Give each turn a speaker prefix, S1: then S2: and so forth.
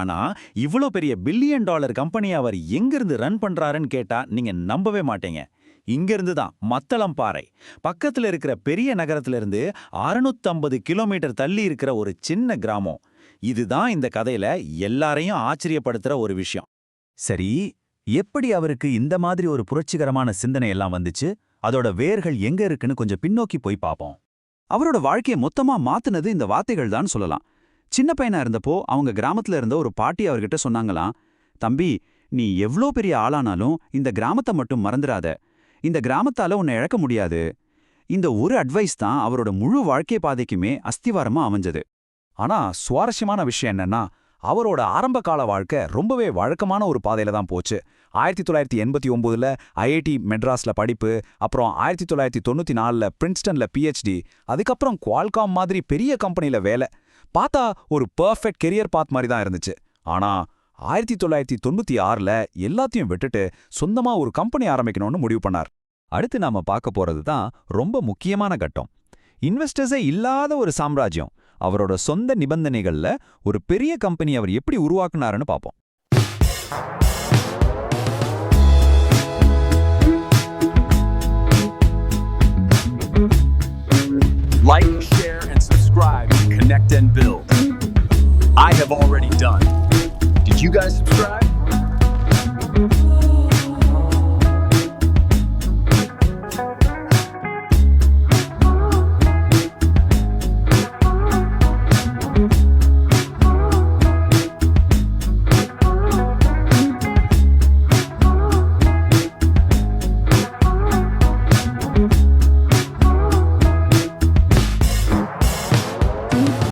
S1: ஆனா இவ்ளோ பெரிய பில்லியன் டாலர் கம்பெனி அவர் எங்கிருந்து ரன் பண்றாருன்னு கேட்டா நீங்க நம்பவே மாட்டீங்க. இங்கிருந்து தான் மத்தளம்பாறை பக்கத்துல இருக்கிற பெரிய நகரத்துல இருந்து 650 கிலோமீட்டர் தள்ளி இருக்கிற ஒரு சின்ன கிராமம். இதுதான் இந்த கதையில எல்லாரையும் ஆச்சரியப்படுத்துற ஒரு விஷயம்.
S2: சரி, எப்படி அவருக்கு இந்த மாதிரி ஒரு புரட்சிகரமான சிந்தனை எல்லாம் வந்துச்சு? அதோட வேர்கள் எங்க இருக்குன்னு கொஞ்சம் பின்னோக்கி போய் பாப்போம்.
S3: அவரோட வாழ்க்கையை மொத்தமா மாத்துனது இந்த வார்த்தைகள் தான் சொல்லலாம். சின்ன பையனா இருந்தப்போ அவங்க கிராமத்துல இருந்த ஒரு பாட்டி அவர்கிட்ட சொன்னாங்களாம், தம்பி, நீ எவ்ளோ பெரிய ஆளானாலும் இந்த கிராமத்தை மட்டும் மறந்துடாத. இந்த கிராமத்தால உன்னை இழக்க முடியாது. இந்த ஒரு அட்வைஸ் தான் அவரோட முழு வாழ்க்கை பாதைக்குமே அஸ்திவாரமா அமைஞ்சது.
S4: ஆனா சுவாரஸ்யமான விஷயம் என்னன்னா, அவரோட ஆரம்ப கால வாழ்க்கை ரொம்பவே வழக்கமான ஒரு பாதையில தான் போச்சு. 1989ல ஐஐடி மெட்ராஸ்ல படிப்பு, அப்புறம் 1994ல பிரின்ஸ்டன்ல பிஹெச்டி, அதுக்கப்புறம் குவால்காம் மாதிரி பெரிய கம்பெனில வேலை. பார்த்தா ஒரு பெர்ஃபெக்ட் கெரியர் பாத் மாதிரி தான் இருந்துச்சு. ஆனா 1996ல எல்லாத்தையும் விட்டுட்டு சொந்தமா ஒரு கம்பெனி ஆரம்பிக்கணும்னு முடிவு பண்ணார்.
S2: அடுத்து நாம பார்க்க போறது தான் ரொம்ப முக்கியமான கட்டம். இன்வெஸ்டர்ஸே இல்லாத ஒரு சாம்ராஜ்யம். அவரோட சொந்த நிபந்தனைகள்ல ஒரு பெரிய கம்பெனி அவர் எப்படி உருவாக்குனாருன்னு பார்ப்போம்.
S5: Like, share, and subscribe to Connect and Build. I have already done. Did you guys subscribe?